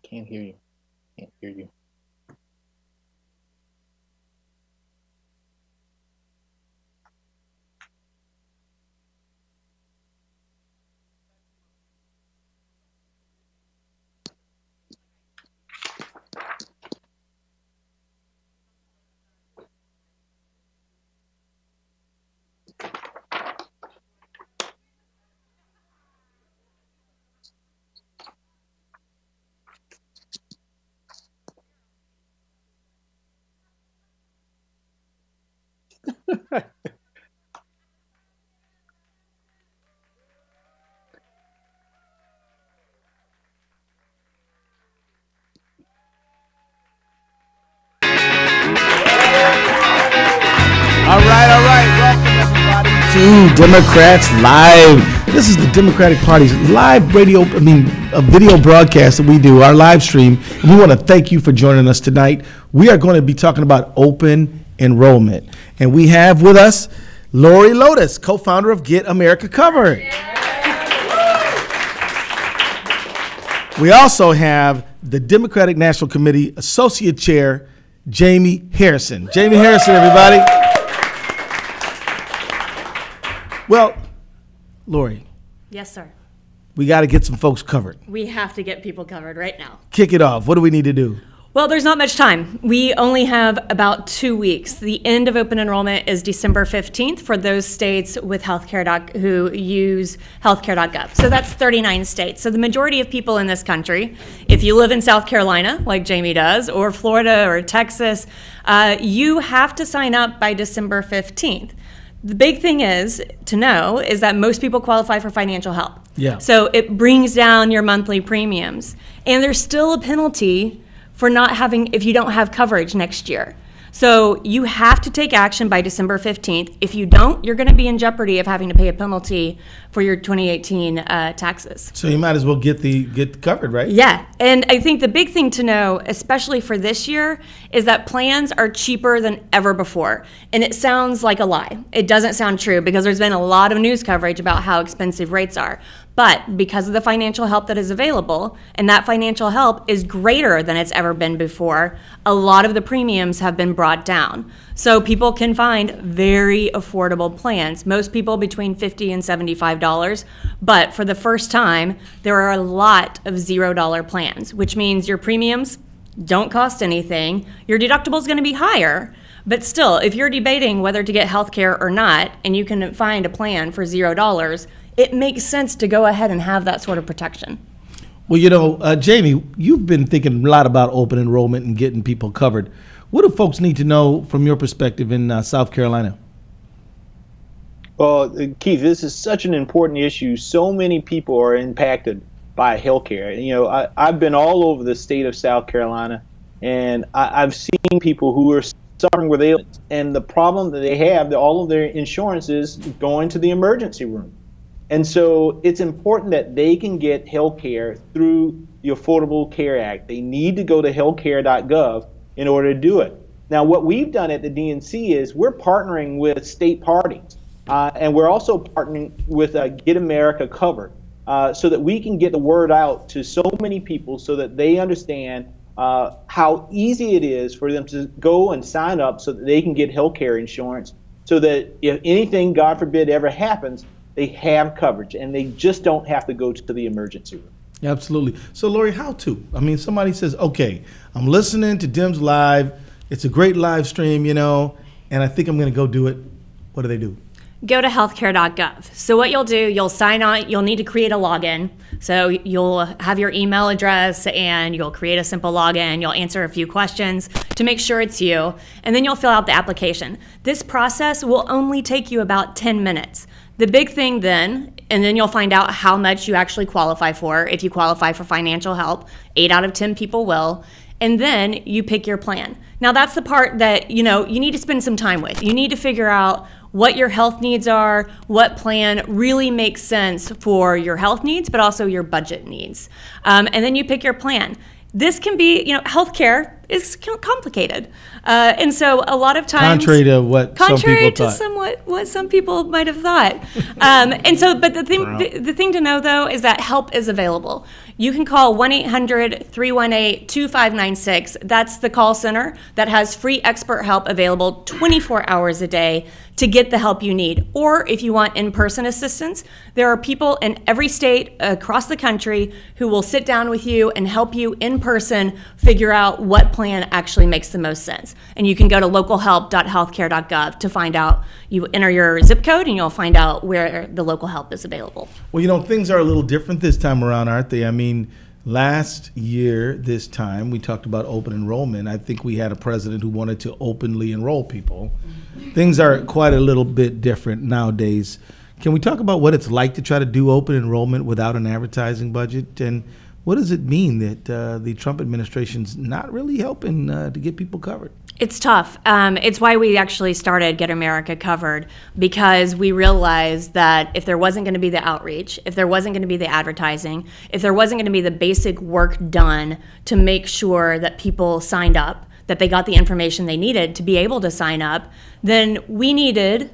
Can't hear you. Can't hear you. All right. Welcome everybody to Democrats Live. This is the Democratic Party's live radio, a video broadcast that we do, our live stream. And we want to thank you for joining us tonight. We are going to be talking about open enrollment. And we have with us Lodes, co-founder of Get America Covered. We also have the Democratic National Committee Associate Chair, Jaime Harrison. Jaime Harrison, everybody. Well, Lori. Yes, sir. We got to get some folks covered. We have to get people covered right now. Kick it off. What do we need to do? Well, there's not much time. We only have about 2 weeks. The end of open enrollment is December 15th for those states with who use healthcare.gov. So that's 39 states. So the majority of people in this country, if you live in South Carolina, like Jaime does, or Florida or Texas, you have to sign up by December 15th. The big thing is to know is that most people qualify for financial help. Yeah. So it brings down your monthly premiums. And there's still a penalty for not having, if you don't have coverage next year. So you have to take action by December 15th. If you don't, you're going to be in jeopardy of having to pay a penalty for your 2018 taxes. So you might as well get covered, right? Yeah, and I think the big thing to know, especially for this year, is that plans are cheaper than ever before. And it sounds like a lie. It doesn't sound true because there's been a lot of news coverage about how expensive rates are. But because of the financial help that is available, and that financial help is greater than it's ever been before, a lot of the premiums have been brought down. So people can find very affordable plans, most people between $50 and $75. But for the first time, there are a lot of $0 plans, which means your premiums don't cost anything. Your deductible is going to be higher. But still, if you're debating whether to get health care or not, and you can find a plan for $0, it makes sense to go ahead and have that sort of protection. Well, you know, Jaime, you've been thinking a lot about open enrollment and getting people covered. What do folks need to know from your perspective in South Carolina? Well, Keith, this is such an important issue. So many people are impacted by healthcare. You know, I've been all over the state of South Carolina, and I've seen people who are suffering with ailments. And the problem that they have, that all of their insurance is going to the emergency room. And so it's important that they can get health care through the Affordable Care Act. They need to go to healthcare.gov in order to do it. Now, what we've done at the DNC is we're partnering with state parties, and we're also partnering with Get America Covered, so that we can get the word out to so many people so that they understand how easy it is for them to go and sign up so that they can get health care insurance, so that if anything, God forbid, ever happens, they have coverage, and they just don't have to go to the emergency room. Absolutely. So, Lori, how to? I mean, somebody says, okay, I'm listening to Dems Live. It's a great live stream, you know, and I think I'm going to go do it. What do they do? Go to healthcare.gov. So what you'll do, you'll sign on, you'll need to create a login. So you'll have your email address and you'll create a simple login. You'll answer a few questions to make sure it's you, and then you'll fill out the application. This process will only take you about 10 minutes. The big thing then, and then you'll find out how much you actually qualify for. If you qualify for financial help, 8 out of 10 people will. And then you pick your plan. Now that's the part that, you know, you need to spend some time with. You need to figure out what your health needs are, what plan really makes sense for your health needs, but also your budget needs. And then you pick your plan. This can be, you know, healthcare is complicated. And so a lot of times, contrary to what some people thought. what some people might have thought. And so, but the thing to know though is that help is available. You can call 1-800-318-2596. That's the call center that has free expert help available 24 hours a day to get the help you need. Or if you want in-person assistance, there are people in every state across the country who will sit down with you and help you in person figure out what plan actually makes the most sense. And you can go to localhelp.healthcare.gov to find out. You enter your zip code and you'll find out where the local help is available. Well, things are a little different this time around, aren't they? I mean, last year, this time, we talked about open enrollment. I think we had a president who wanted to openly enroll people. Things are quite a little bit different nowadays. Can we talk about what it's like to try to do open enrollment without an advertising budget? And what does it mean that the Trump administration's not really helping to get people covered? It's tough. It's why we actually started Get America Covered, because we realized that if there wasn't going to be the outreach, if there wasn't going to be the advertising, if there wasn't going to be the basic work done to make sure that people signed up, that they got the information they needed to be able to sign up, then we needed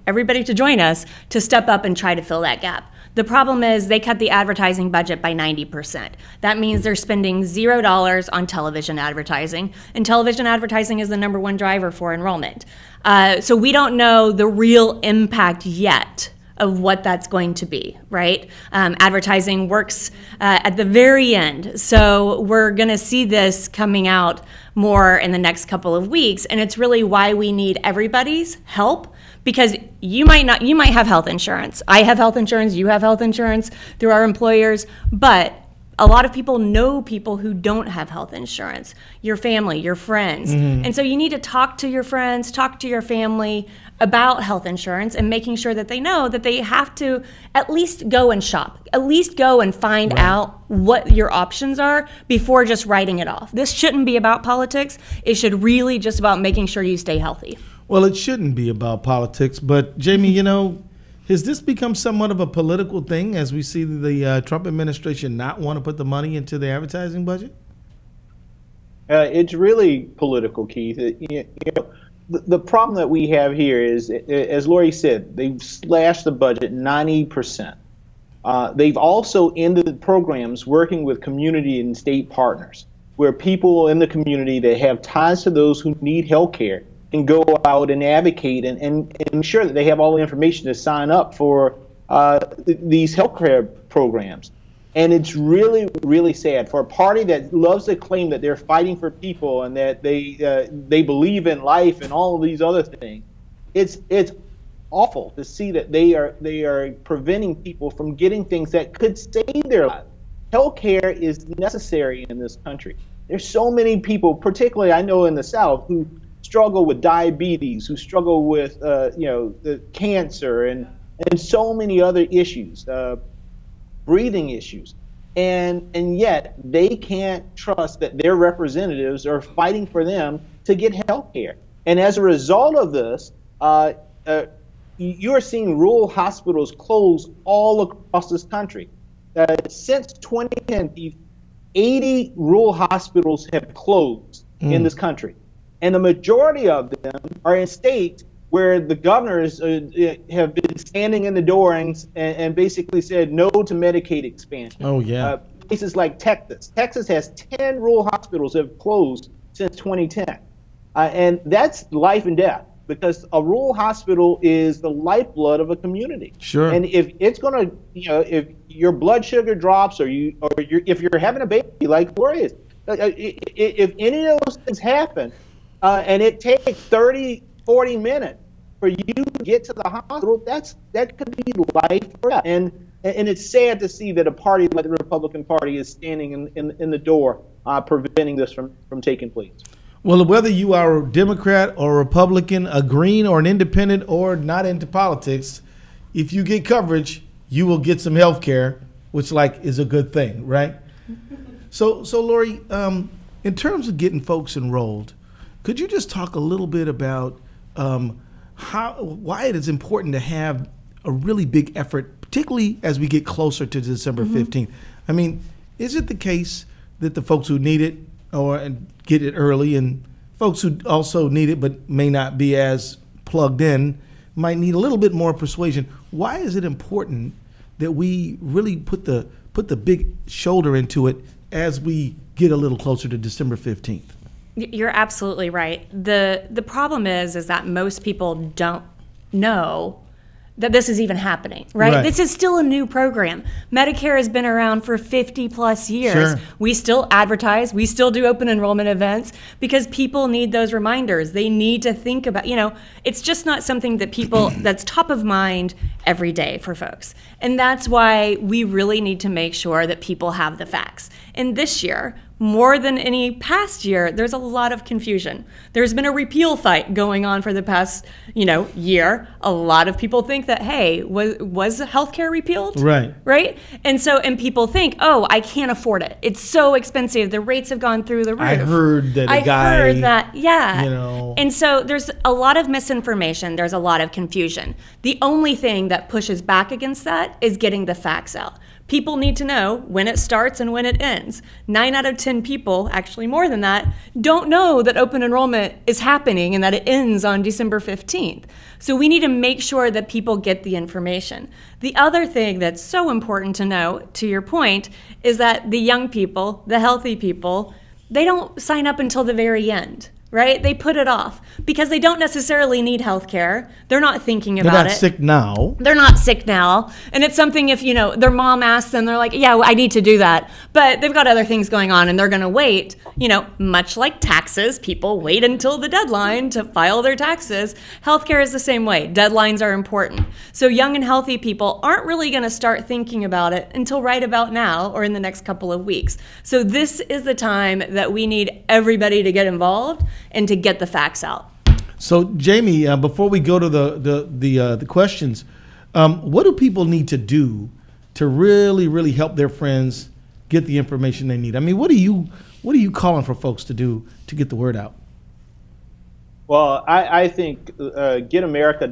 everybody to join us to step up and try to fill that gap. The problem is they cut the advertising budget by 90%. That means they're spending $0 on television advertising, and television advertising is the #1 driver for enrollment. So we don't know the real impact yet of what that's going to be, right? Advertising works at the very end. So we're gonna see this coming out more in the next couple of weeks, and it's really why we need everybody's help, because you might have health insurance. I have health insurance, you have health insurance through our employers, but a lot of people know people who don't have health insurance, your family, your friends. Mm-hmm. And so you need to talk to your friends, talk to your family about health insurance and making sure that they know that they have to at least go and shop, at least go and find out what your options are before just writing it off. This shouldn't be about politics. It should really just about making sure you stay healthy. Well, it shouldn't be about politics, but Jaime, has this become somewhat of a political thing as we see the Trump administration not want to put the money into the advertising budget? It's really political, Keith. The problem that we have here is, as Lori said, they've slashed the budget 90%. They've also ended programs working with community and state partners, where people in the community that have ties to those who need health care can go out and advocate and ensure that they have all the information to sign up for these healthcare programs. And it's really, really sad for a party that loves to claim that they're fighting for people and that they believe in life and all of these other things. It's awful to see that they are preventing people from getting things that could save their lives. Healthcare is necessary in this country. There's so many people, particularly I know in the South, who struggle with diabetes, who struggle with the cancer and so many other issues, breathing issues, and yet they can't trust that their representatives are fighting for them to get health care. And as a result of this, you're seeing rural hospitals close all across this country. Since 2010, 80 rural hospitals have closed in this country. And the majority of them are in states where the governors have been standing in the door and basically said no to Medicaid expansion. Oh, yeah. Places like Texas. Texas has 10 rural hospitals that have closed since 2010. And that's life and death, because a rural hospital is the lifeblood of a community. Sure. And if it's going to, if your blood sugar drops or if you're having a baby like Gloria is, if any of those things happen, and it takes 30, 40 minutes for you to get to the hospital, that could be life or death. And it's sad to see that a party like the Republican Party is standing in the door, preventing this from taking place. Well, whether you are a Democrat or a Republican, a Green or an Independent or not into politics, if you get coverage, you will get some health care, which is a good thing, right? So Lori, in terms of getting folks enrolled, could you just talk a little bit about why it is important to have a really big effort, particularly as we get closer to December 15th? I mean, is it the case that the folks who need it and get it early, and folks who also need it but may not be as plugged in, might need a little bit more persuasion. Why is it important that we really put the big shoulder into it as we get a little closer to December 15th? You're absolutely right. The problem is that most people don't know that this is even happening, right? This is still a new program. Medicare has been around for 50 plus years. Sure. We still advertise, we still do open enrollment events because people need those reminders. They need to think about, it's just not something that that's top of mind every day for folks. And that's why we really need to make sure that people have the facts. And this year, more than any past year, there's a lot of confusion. There's been a repeal fight going on for the past, year. A lot of people think that, hey, was healthcare repealed? Right. Right? And people think, oh, I can't afford it. It's so expensive. The rates have gone through the roof. I heard that yeah. And so there's a lot of misinformation. There's a lot of confusion. The only thing that pushes back against that is getting the facts out. People need to know when it starts and when it ends. 9 out of 10 people, actually more than that, don't know that open enrollment is happening and that it ends on December 15th. So we need to make sure that people get the information. The other thing that's so important to know, to your point, is that the young people, the healthy people, they don't sign up until the very end. Right? They put it off because they don't necessarily need health care. They're not thinking about it. They're not sick now. They're not sick now. And it's something if, their mom asks them, they're like, yeah, I need to do that. But they've got other things going on and they're going to wait. Much like taxes, people wait until the deadline to file their taxes. Healthcare is the same way. Deadlines are important. So young and healthy people aren't really going to start thinking about it until right about now or in the next couple of weeks. So this is the time that we need everybody to get involved and to get the facts out. So, Jaime, before we go to the questions, what do people need to do to really, really help their friends get the information they need? I mean, what are you calling for folks to do to get the word out? Well, I think Get America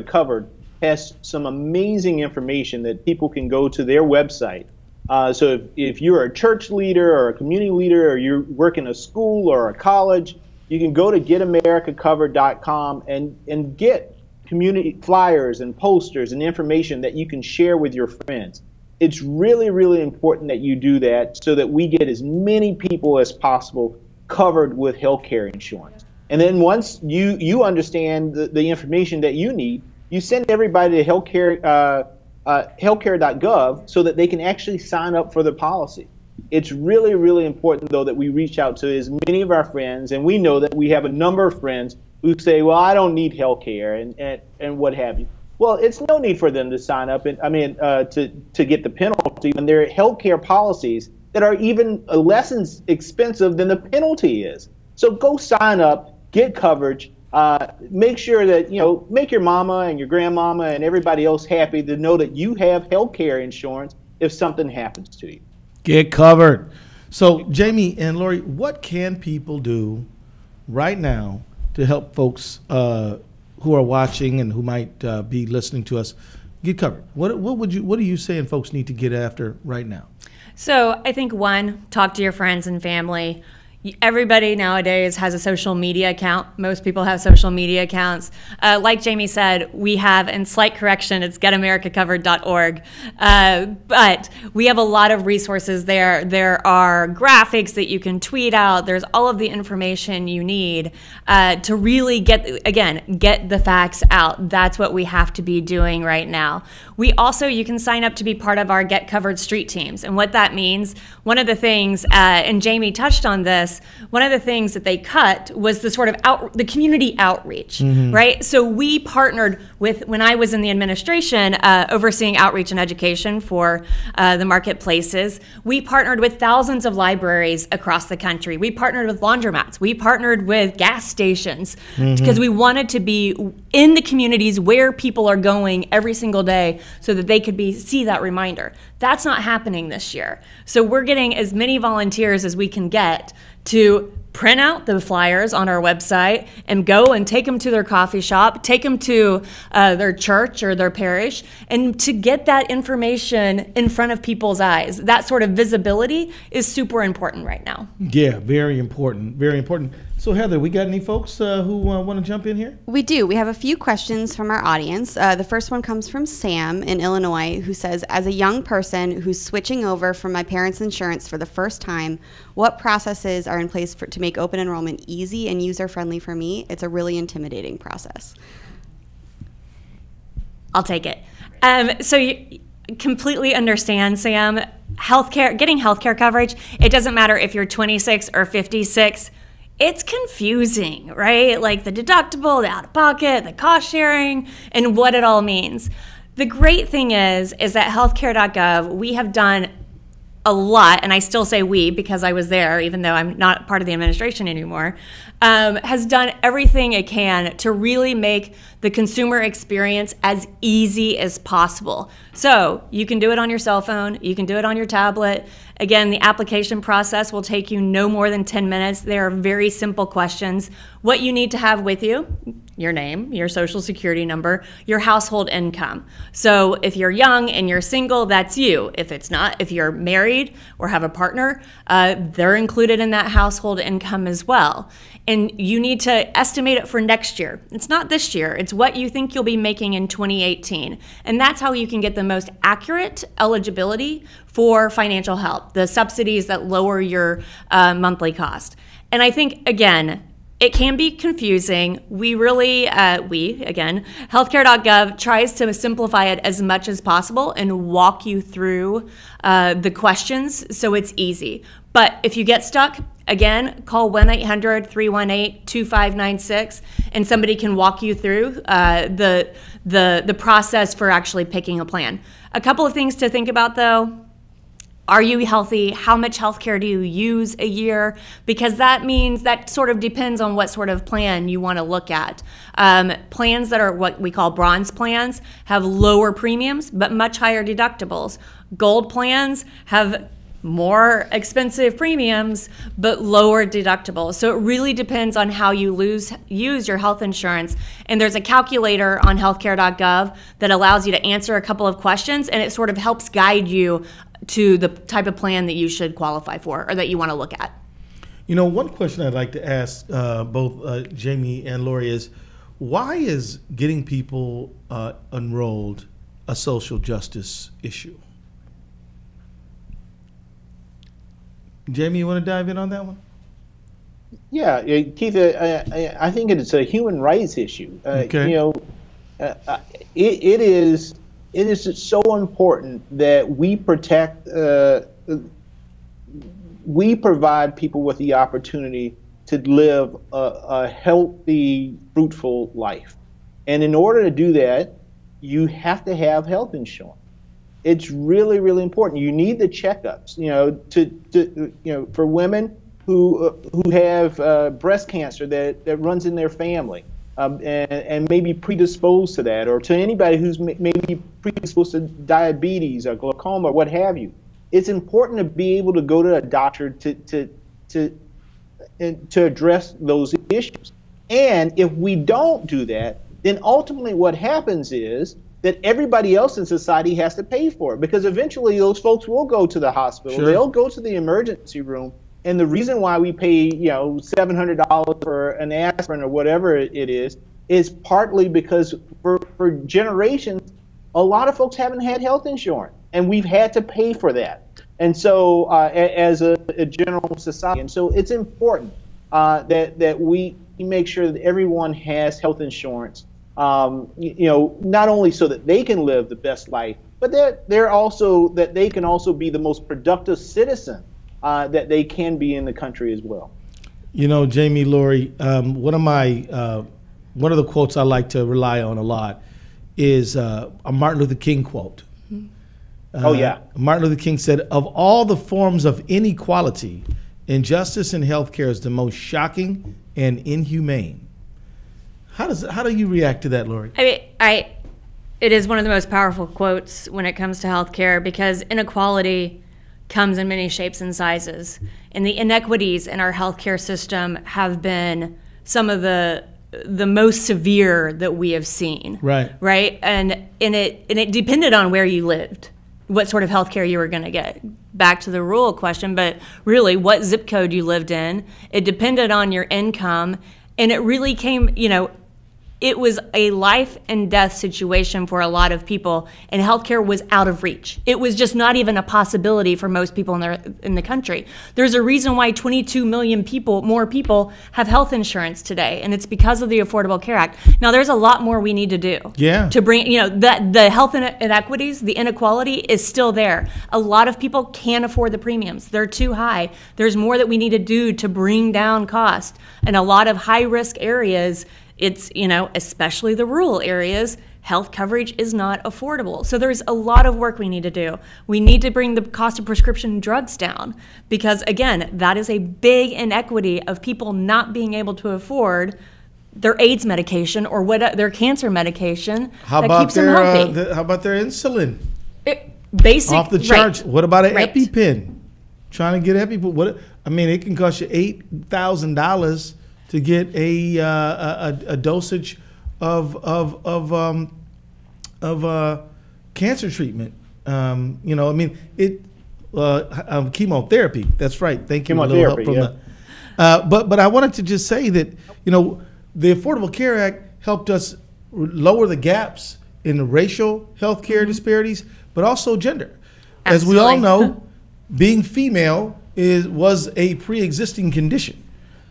Covered has some amazing information that people can go to their website. So if you're a church leader or a community leader or you work in a school or a college, you can go to getamericacovered.com and get community flyers and posters and information that you can share with your friends. It's really, really important that you do that so that we get as many people as possible covered with healthcare insurance. And then once you understand the information that you need, you send everybody to healthcare.gov so that they can actually sign up for the policy. It's really, really important, though, that we reach out to as many of our friends, and we know that we have a number of friends who say, well, I don't need healthcare and what have you. Well, it's no need for them to sign up to get the penalty when there are healthcare policies that are even less expensive than the penalty is. So go sign up, get coverage. Make sure that, make your mama and your grandmama and everybody else happy to know that you have health care insurance if something happens to you. Get covered. So, Jaime and Lori, what can people do right now to help folks who are watching and who might be listening to us get covered? What are you saying folks need to get after right now? So I think one, talk to your friends and family. Everybody nowadays has a social media account. Most people have social media accounts. Like Jaime said, we have, and slight correction, it's getamericacovered.org. But we have a lot of resources there. There are graphics that you can tweet out. There's all of the information you need to really get the facts out. That's what we have to be doing right now. You can sign up to be part of our Get Covered street teams. And what that means, one of the things, and Jaime touched on this, one of the things that they cut was the sort of the community outreach, right? So we partnered with, when I was in the administration overseeing outreach and education for the marketplaces, we partnered with thousands of libraries across the country. We partnered with laundromats. We partnered with gas stations because we wanted to be in the communities where people are going every single day so that they could see that reminder. That's not happening this year. So we're getting as many volunteers as we can get to print out the flyers on our website and go and take them to their coffee shop, take them to their church or their parish, and to get that information in front of people's eyes. That sort of visibility is super important right now. Yeah, very important, very important. So Heather, we got any folks who want to jump in here? We do. We have a few questions from our audience. The first one comes from Sam in Illinois, who says, as a young person who's switching over from my parents' insurance for the first time, what processes are in place to make open enrollment easy and user-friendly for me? It's a really intimidating process. I'll take it. So you completely understand, Sam. Getting healthcare coverage, it doesn't matter if you're 26 or 56. It's confusing, right? Like the deductible, the out-of-pocket, the cost sharing, and what it all means. The great thing is that healthcare.gov, we have done a lot, and I still say we because I was there, even though I'm not part of the administration anymore, has done everything it can to really make the consumer experience as easy as possible. So you can do it on your cell phone, you can do it on your tablet. Again, the application process will take you no more than 10 minutes. They are very simple questions. What you need to have with you: your name, your social security number, your household income. So if you're young and you're single, that's you. If you're married or have a partner, they're included in that household income as well. And you need to estimate it for next year. It's not this year. It's what you think you'll be making in 2018. And that's how you can get the most accurate eligibility for financial help, the subsidies that lower your monthly cost. And I think, again, it can be confusing. Healthcare.gov tries to simplify it as much as possible and walk you through the questions so it's easy. But if you get stuck, again, call 1-800-318-2596 and somebody can walk you through the process for actually picking a plan. A couple of things to think about, though. Are you healthy? How much healthcare do you use a year? Because that means that sort of depends on what sort of plan you want to look at. Plans that are what we call bronze plans have lower premiums but much higher deductibles. Gold plans have more expensive premiums but lower deductibles. So it really depends on how you use your health insurance. And there's a calculator on healthcare.gov that allows you to answer a couple of questions, and it sort of helps guide you to the type of plan that you should qualify for or that you want to look at. You know, one question I'd like to ask both Jaime and Lori is, why is getting people enrolled a social justice issue? Jaime, you want to dive in on that one? Yeah, Keith, I think it's a human rights issue. Okay. You know, it is so important that we protect, we provide people with the opportunity to live a healthy, fruitful life. And in order to do that, you have to have health insurance. It's really, really important. You need the checkups, for women who have breast cancer that runs in their family. And maybe predisposed to that, or to anybody who's maybe predisposed to diabetes or glaucoma or what have you. It's important to be able to go to a doctor to address those issues. And if we don't do that, then ultimately what happens is that everybody else in society has to pay for it, because eventually those folks will go to the hospital, Sure. They'll go to the emergency room. And the reason why we pay, $700 for an aspirin or whatever it is partly because for generations, a lot of folks haven't had health insurance, and we've had to pay for that. And so, as a general society, and so it's important that we make sure that everyone has health insurance. Not only so that they can live the best life, but that they can also be the most productive citizen that they can be in the country as well. You know, Jaime, Lori, one of the quotes I like to rely on a lot is a Martin Luther King quote. Martin Luther King said, "Of all the forms of inequality, injustice in healthcare is the most shocking and inhumane." How do you react to that, Lori? It is one of the most powerful quotes when it comes to healthcare, because inequality comes in many shapes and sizes. And the inequities in our healthcare system have been some of the most severe that we have seen. Right. And it depended on where you lived, what sort of healthcare you were going to get. Back to the rural question, but really what zip code you lived in. It depended on your income, and it really came, it was a life and death situation for a lot of people, and healthcare was out of reach. It was just not even a possibility for most people in the country. There's a reason why 22 million more people have health insurance today, and it's because of the Affordable Care Act. Now, there's a lot more we need to do. Yeah. To bring, the health inequities, the inequality is still there. A lot of people can't afford the premiums. They're too high. There's more that we need to do to bring down cost. And a lot of high-risk areas, it's, especially the rural areas, health coverage is not affordable. So there's a lot of work we need to do. We need to bring the cost of prescription drugs down because, again, that is a big inequity of people not being able to afford their AIDS medication or their cancer medication that keeps them healthy. How about their insulin? Basic, off the charts. Right. What about an EpiPen? Trying to get EpiPen. It can cost you $8,000 to get a dosage of cancer treatment. Chemotherapy. That's right. Thank you. Chemotherapy. But I wanted to just say that the Affordable Care Act helped us lower the gaps in the racial healthcare disparities, but also gender. As we all know, being female was a pre-existing condition.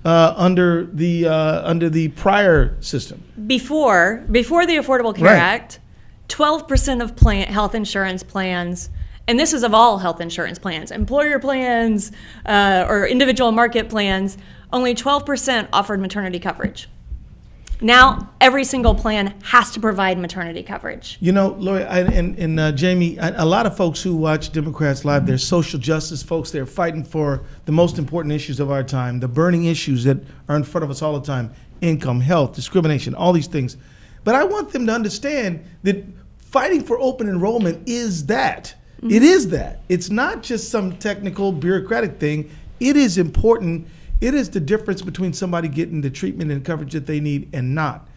Under the prior system. Before the Affordable Care Act, 12% of health insurance plans, and this is of all health insurance plans, employer plans or individual market plans, only 12% offered maternity coverage. Now, every single plan has to provide maternity coverage. Lori and Jamie, a lot of folks who watch Democrats Live, they're social justice folks. They're fighting for the most important issues of our time, the burning issues that are in front of us all the time: income, health, discrimination, all these things. But I want them to understand that fighting for open enrollment is that. Mm-hmm. It is that. It's not just some technical bureaucratic thing. It is important. It is the difference between somebody getting the treatment and coverage that they need and not.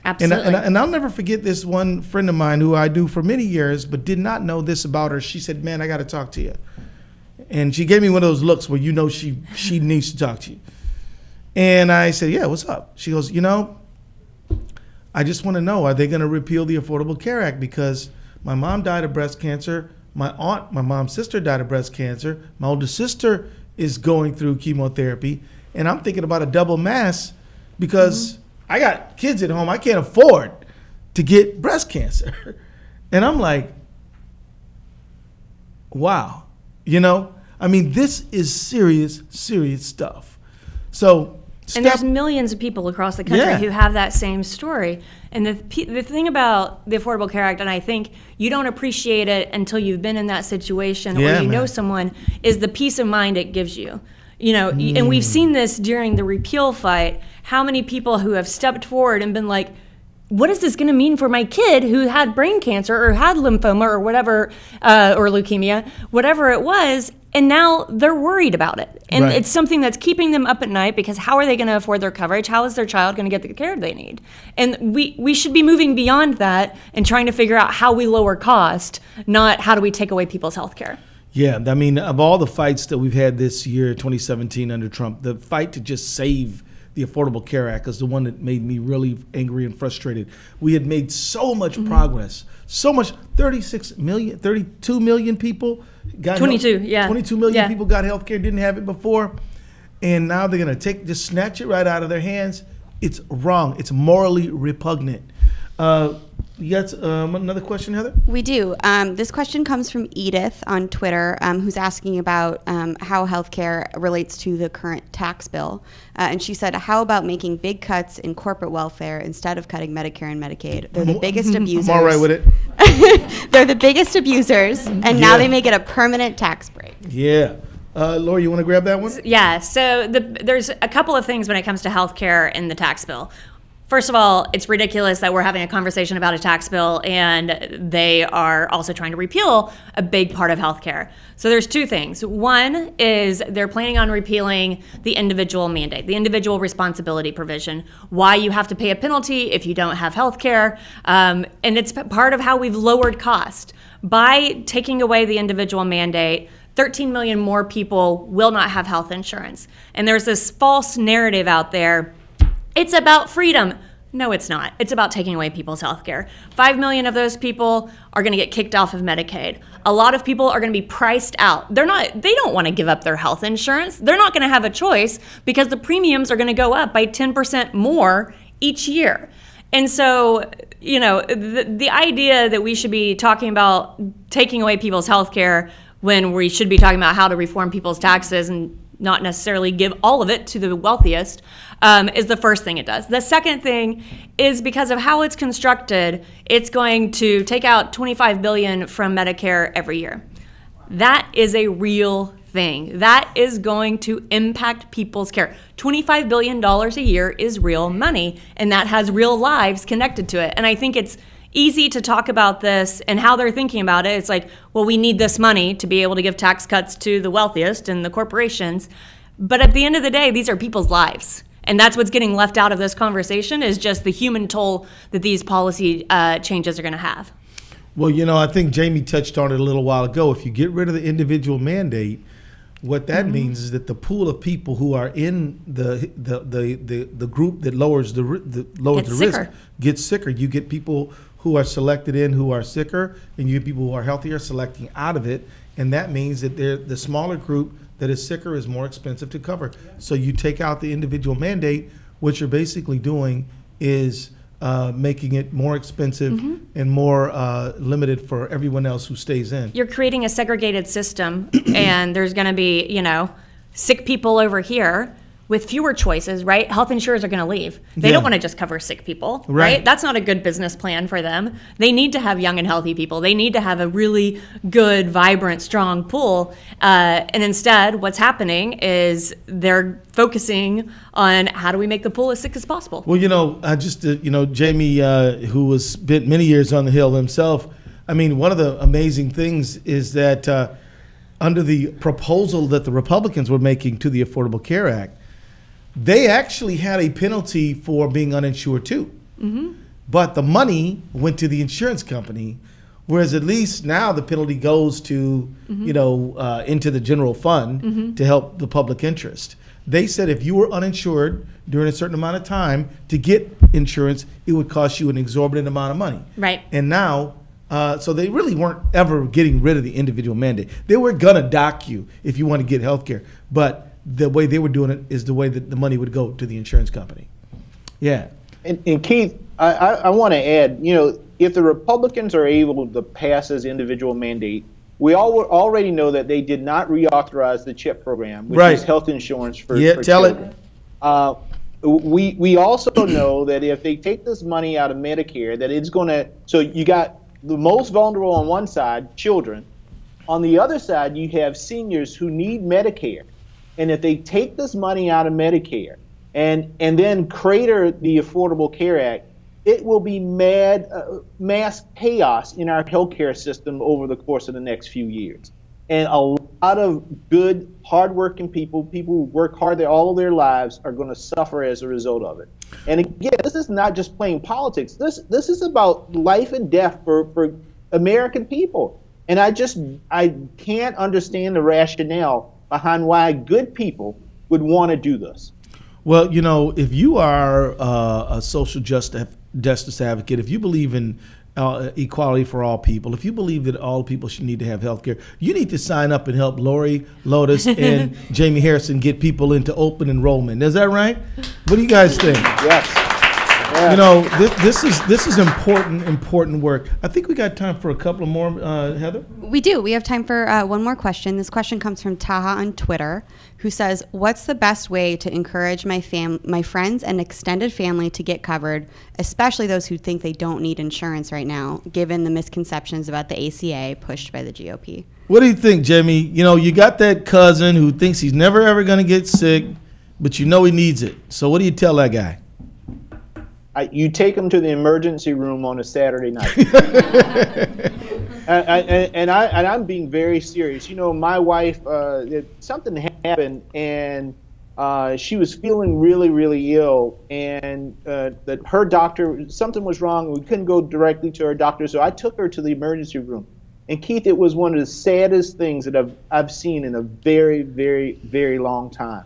Absolutely. And I'll never forget this one friend of mine who I knew for many years but did not know this about her. She said, "Man, I got to talk to you." And she gave me one of those looks where she needs to talk to you. And I said, "Yeah, what's up?" She goes, "I just want to know, are they going to repeal the Affordable Care Act? Because my mom died of breast cancer. My mom's sister died of breast cancer. My older sister is going through chemotherapy. And I'm thinking about a double mass because I got kids at home. I can't afford to get breast cancer." And I'm like, wow. This is serious, serious stuff. So, and there's millions of people across the country who have that same story. And the thing about the Affordable Care Act, and I think you don't appreciate it until you've been in that situation or you know someone, is the peace of mind it gives you. And we've seen this during the repeal fight, how many people who have stepped forward and been like, what is this going to mean for my kid who had brain cancer or had lymphoma or whatever, or leukemia, whatever it was, and now they're worried about it. And it's something that's keeping them up at night because how are they going to afford their coverage? How is their child going to get the care they need? And we should be moving beyond that and trying to figure out how we lower cost, not how do we take away people's health care. Yeah, of all the fights that we've had this year, 2017 under Trump, the fight to just save the Affordable Care Act is the one that made me really angry and frustrated. We had made so much progress, so much. 32 million people got 22 million people got health care, didn't have it before, and now they're going to just snatch it right out of their hands. It's wrong. It's morally repugnant. You got another question, Heather? We do. This question comes from Edith on Twitter, who's asking about how healthcare relates to the current tax bill. And she said, how about making big cuts in corporate welfare instead of cutting Medicare and Medicaid? They're the biggest abusers. I'm all right with it. They're the biggest abusers, and now they may get a permanent tax break. Yeah. Lori, you want to grab that one? Yeah. So there's a couple of things when it comes to healthcare in the tax bill. First of all, it's ridiculous that we're having a conversation about a tax bill and they are also trying to repeal a big part of healthcare. So there's two things. One is they're planning on repealing the individual mandate, the individual responsibility provision, why you have to pay a penalty if you don't have healthcare. And it's part of how we've lowered cost. By taking away the individual mandate, 13 million more people will not have health insurance. And there's this false narrative out there. It's about freedom. No, it's not. It's about taking away people's health care. 5 million of those people are going to get kicked off of Medicaid. A lot of people are going to be priced out. They don't want to give up their health insurance. They're not going to have a choice because the premiums are going to go up by 10% more each year. And so, the idea that we should be talking about taking away people's health care when we should be talking about how to reform people's taxes and not necessarily give all of it to the wealthiest, is the first thing it does. The second thing is because of how it's constructed, it's going to take out $25 billion from Medicare every year. That is a real thing. That is going to impact people's care. $25 billion a year is real money, and that has real lives connected to it. And I think it's easy to talk about this and how they're thinking about it. It's like, well, we need this money to be able to give tax cuts to the wealthiest and the corporations. But at the end of the day, these are people's lives. And that's what's getting left out of this conversation is just the human toll that these policy changes are going to have. Well, I think Jaime touched on it a little while ago. If you get rid of the individual mandate, what that means is that the pool of people who are in the group that lowers the risk gets sicker. You get people who are selected in who are sicker, and you get people who are healthier selecting out of it, and that means that the smaller group that is sicker is more expensive to cover. So you take out the individual mandate, what you're basically doing is making it more expensive and more limited for everyone else who stays in. You're creating a segregated system, and there's going to be, sick people over here with fewer choices, right? Health insurers are going to leave. They don't want to just cover sick people, right? That's not a good business plan for them. They need to have young and healthy people. They need to have a really good, vibrant, strong pool. And instead, what's happening is they're focusing on how do we make the pool as sick as possible. Well, Jaime, who was spent many years on the Hill himself, I mean, one of the amazing things is that under the proposal that the Republicans were making to the Affordable Care Act, they actually had a penalty for being uninsured too. But the money went to the insurance company, whereas at least now the penalty goes to, into the general fund to help the public interest. They said if you were uninsured during a certain amount of time to get insurance, it would cost you an exorbitant amount of money. Right. And now, so they really weren't ever getting rid of the individual mandate. They were gonna dock you if you want to get health care, but the way they were doing it is the way that the money would go to the insurance company. Yeah. And Keith, I want to add, if the Republicans are able to pass this individual mandate, we already know that they did not reauthorize the CHIP program, which is health insurance for children. We also know that if they take this money out of Medicare, that it's going to, so you got the most vulnerable on one side, children. On the other side, you have seniors who need Medicare. And if they take this money out of Medicare and then crater the Affordable Care Act, it will be mass chaos in our healthcare system over the course of the next few years. And a lot of good, hardworking people who work hard all of their lives are going to suffer as a result of it. And again, this is not just playing politics. This is about life and death for American people. And I can't understand the rationale behind why good people would want to do this. Well, if you are a social justice advocate, if you believe in equality for all people, if you believe that all people should need to have health care, you need to sign up and help Lori, Lodes, and Jaime Harrison get people into open enrollment. Is that right? What do you guys think? Yes. This is important work. I think we got time for a couple of more, Heather. We do. We have time for one more question. This question comes from Taha on Twitter, who says, "What's the best way to encourage my friends and extended family to get covered, especially those who think they don't need insurance right now, given the misconceptions about the ACA pushed by the GOP?" What do you think, Jaime? You got that cousin who thinks he's never ever going to get sick, but he needs it. So what do you tell that guy? you take them to the emergency room on a Saturday night. and I'm being very serious. You know, my wife, something happened, and she was feeling really, really ill, and that her doctor, something was wrong. We couldn't go directly to her doctor, so I took her to the emergency room. And Keith, it was one of the saddest things that I've seen in a very, very, very long time.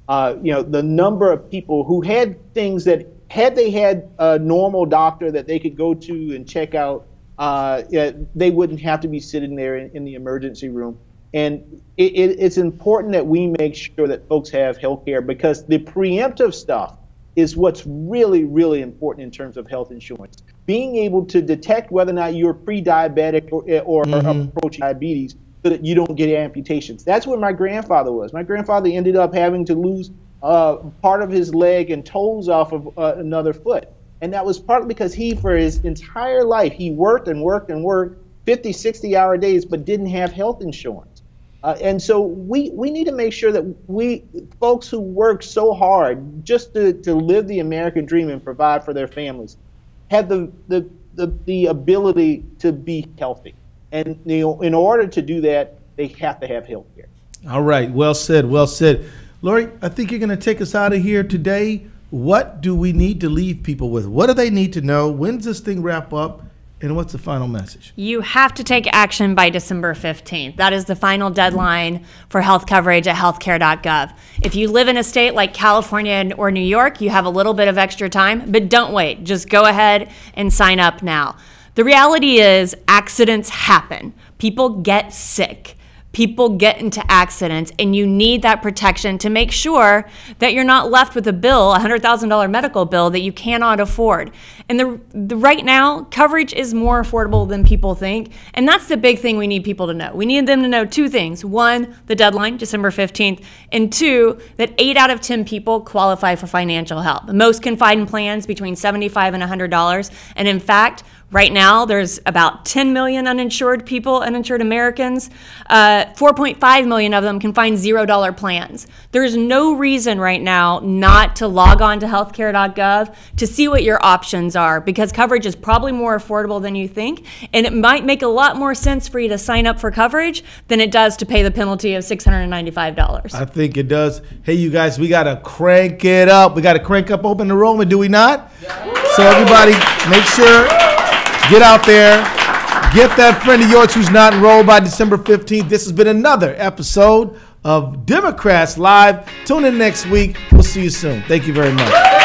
You know, the number of people who had things that, had they had a normal doctor that they could go to and check out, they wouldn't have to be sitting there in the emergency room. And it's important that we make sure that folks have health care, because the preemptive stuff is what's really, really important in terms of health insurance. Being able to detect whether or not you're pre-diabetic or approaching diabetes, so that you don't get amputations. That's where my grandfather was. My grandfather ended up having to lose part of his leg and toes off of another foot. And that was partly because he, for his entire life, he worked and worked and worked 50, 60-hour days, but didn't have health insurance. And so we need to make sure that folks who work so hard just to live the American dream and provide for their families, have the ability to be healthy. And you know, in order to do that, they have to have health care. All right. Well said. Well said. Lori, I think you're going to take us out of here today. What do we need to leave people with? What do they need to know? When's this thing wrap up? And what's the final message? You have to take action by December 15th. That is the final deadline for health coverage at healthcare.gov. If you live in a state like California or New York, you have a little bit of extra time, but don't wait. Just go ahead and sign up now. The reality is accidents happen. People get sick. People get into accidents, and you need that protection to make sure that you're not left with a bill, a $100,000 medical bill that you cannot afford. And the right now, coverage is more affordable than people think, and that's the big thing we need people to know. We need them to know two things. One, the deadline, December 15th, and two, that 8 out of 10 people qualify for financial help. Most can find plans between $75 and $100, and in fact, right now, there's about 10 million uninsured people, uninsured Americans. 4.5 million of them can find $0 plans. There's no reason right now not to log on to healthcare.gov to see what your options are, because coverage is probably more affordable than you think, and it might make a lot more sense for you to sign up for coverage than it does to pay the penalty of $695. I think it does. Hey, you guys, we got to crank it up. We got to crank up open enrollment, do we not? So everybody, make sure. Get out there. Get that friend of yours who's not enrolled by December 15th. This has been another episode of Democrats Live. Tune in next week. We'll see you soon. Thank you very much.